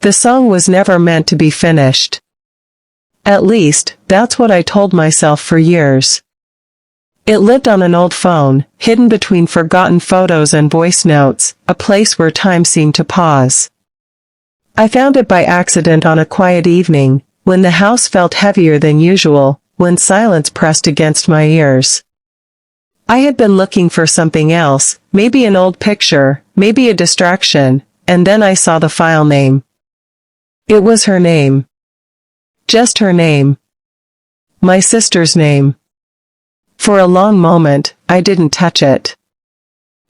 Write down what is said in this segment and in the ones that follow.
The song was never meant to be finished. At least, that's what I told myself for years. It lived on an old phone, hidden between forgotten photos and voice notes, a place where time seemed to pause. I found it by accident on a quiet evening, when the house felt heavier than usual, when silence pressed against my ears. I had been looking for something else, maybe an old picture, maybe a distraction, and then I saw the file name. It was her name. Just her name. My sister's name. For a long moment, I didn't touch it.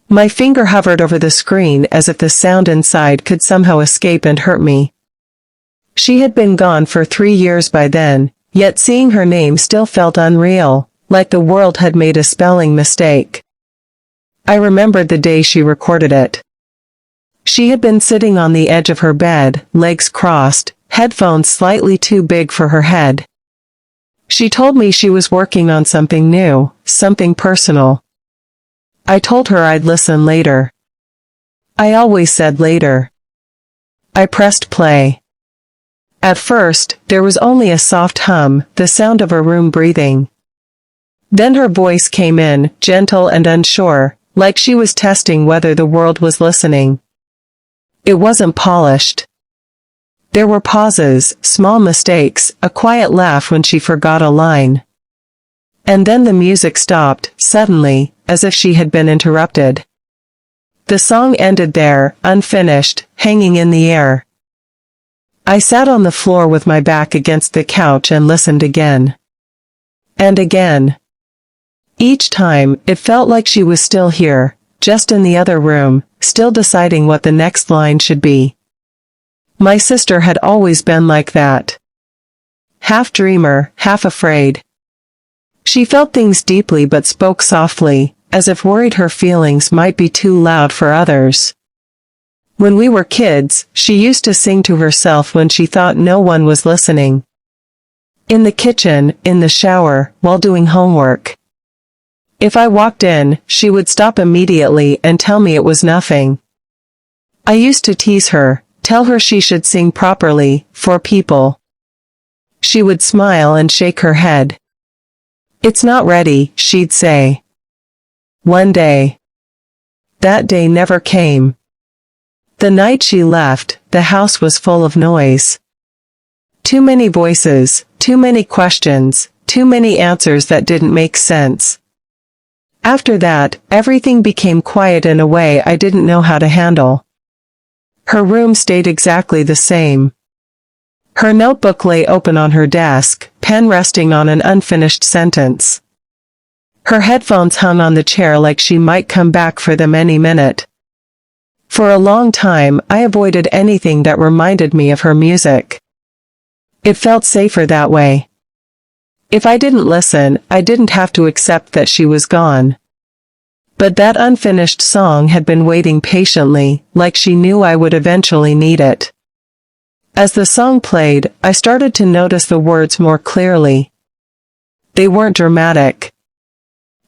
My finger hovered over the screen as if the sound inside could somehow escape and hurt me. She had been gone for 3 years by then, yet seeing her name still felt unreal, like the world had made a spelling mistake. I remembered the day she recorded it. She had been sitting on the edge of her bed, legs crossed, headphones slightly too big for her head. She told me she was working on something new, something personal. I told her I'd listen later. I always said later. I pressed play. At first, there was only a soft hum, the sound of a room breathing. Then her voice came in, gentle and unsure, like she was testing whether the world was listening. It wasn't polished. There were pauses, small mistakes, a quiet laugh when she forgot a line. And then the music stopped, suddenly, as if she had been interrupted. The song ended there, unfinished, hanging in the air. I sat on the floor with my back against the couch and listened again. And again. Each time, it felt like she was still here, just in the other room, still deciding what the next line should be. My sister had always been like that. Half dreamer, half afraid. She felt things deeply but spoke softly, as if worried her feelings might be too loud for others. When we were kids, she used to sing to herself when she thought no one was listening. In the kitchen, in the shower, while doing homework. If I walked in, she would stop immediately and tell me it was nothing. I used to tease her, tell her she should sing properly, for people. She would smile and shake her head. "It's not ready," she'd say. One day. That day never came. The night she left, the house was full of noise. Too many voices, too many questions, too many answers that didn't make sense. After that, everything became quiet in a way I didn't know how to handle. Her room stayed exactly the same. Her notebook lay open on her desk, pen resting on an unfinished sentence. Her headphones hung on the chair like she might come back for them any minute. For a long time, I avoided anything that reminded me of her music. It felt safer that way. If I didn't listen, I didn't have to accept that she was gone. But that unfinished song had been waiting patiently, like she knew I would eventually need it. As the song played, I started to notice the words more clearly. They weren't dramatic.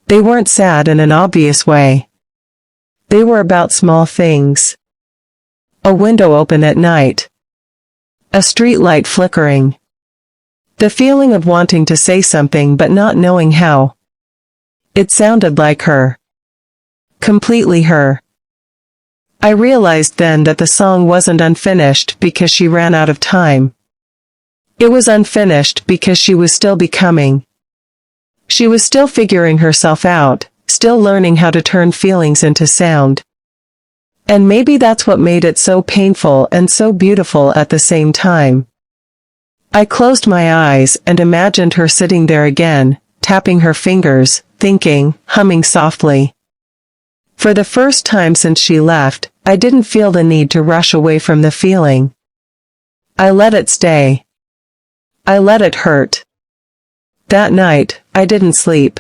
They weren't sad in an obvious way. They were about small things. A window open at night. A street light flickering. The feeling of wanting to say something but not knowing how. It sounded like her. Completely her. I realized then that the song wasn't unfinished because she ran out of time. It was unfinished because she was still becoming. She was still figuring herself out, still learning how to turn feelings into sound. And maybe that's what made it so painful and so beautiful at the same time. I closed my eyes and imagined her sitting there again, tapping her fingers, thinking, humming softly. For the first time since she left, I didn't feel the need to rush away from the feeling. I let it stay. I let it hurt. That night, I didn't sleep.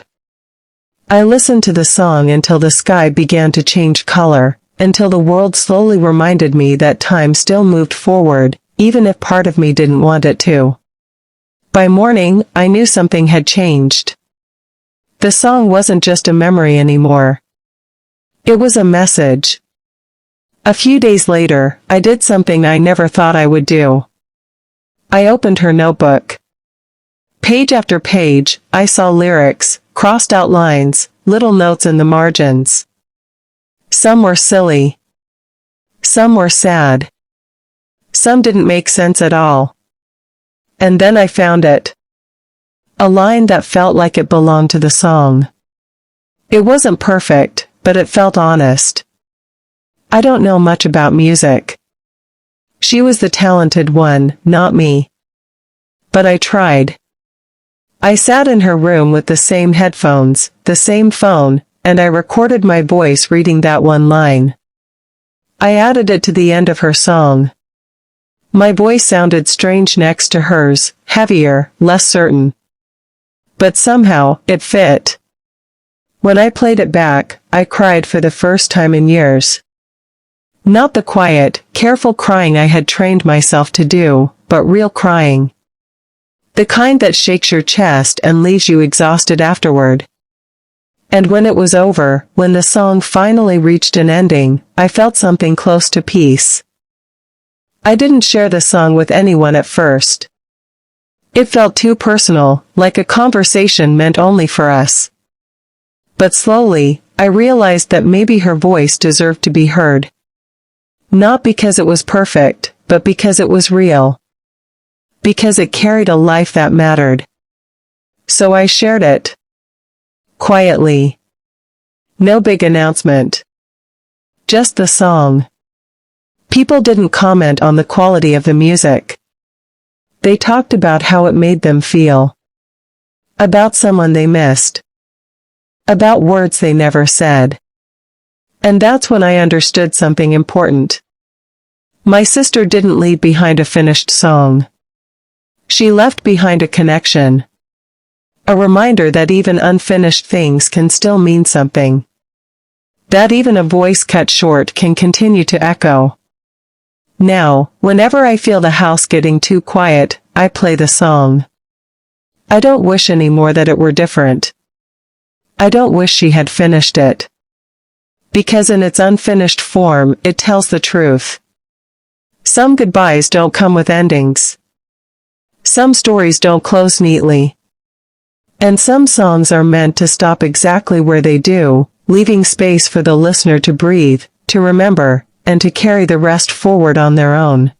I listened to the song until the sky began to change color, until the world slowly reminded me that time still moved forward, even if part of me didn't want it to. By morning, I knew something had changed. The song wasn't just a memory anymore. It was a message. A few days later, I did something I never thought I would do. I opened her notebook. Page after page, I saw lyrics, crossed out lines, little notes in the margins. Some were silly. Some were sad. Some didn't make sense at all. And then I found it. A line that felt like it belonged to the song. It wasn't perfect, but it felt honest. I don't know much about music. She was the talented one, not me. But I tried. I sat in her room with the same headphones, the same phone, and I recorded my voice reading that one line. I added it to the end of her song. My voice sounded strange next to hers, heavier, less certain. But somehow, it fit. When I played it back, I cried for the first time in years. Not the quiet, careful crying I had trained myself to do, but real crying. The kind that shakes your chest and leaves you exhausted afterward. And when it was over, when the song finally reached an ending, I felt something close to peace. I didn't share the song with anyone at first. It felt too personal, like a conversation meant only for us. But slowly, I realized that maybe her voice deserved to be heard. Not because it was perfect, but because it was real. Because it carried a life that mattered. So I shared it. Quietly. No big announcement. Just the song. People didn't comment on the quality of the music. They talked about how it made them feel. About someone they missed. About words they never said. And that's when I understood something important. My sister didn't leave behind a finished song. She left behind a connection. A reminder that even unfinished things can still mean something. That even a voice cut short can continue to echo. Now, whenever I feel the house getting too quiet, I play the song. I don't wish anymore that it were different. I don't wish she had finished it. Because in its unfinished form, it tells the truth. Some goodbyes don't come with endings. Some stories don't close neatly. And some songs are meant to stop exactly where they do, leaving space for the listener to breathe, to remember, and to carry the rest forward on their own.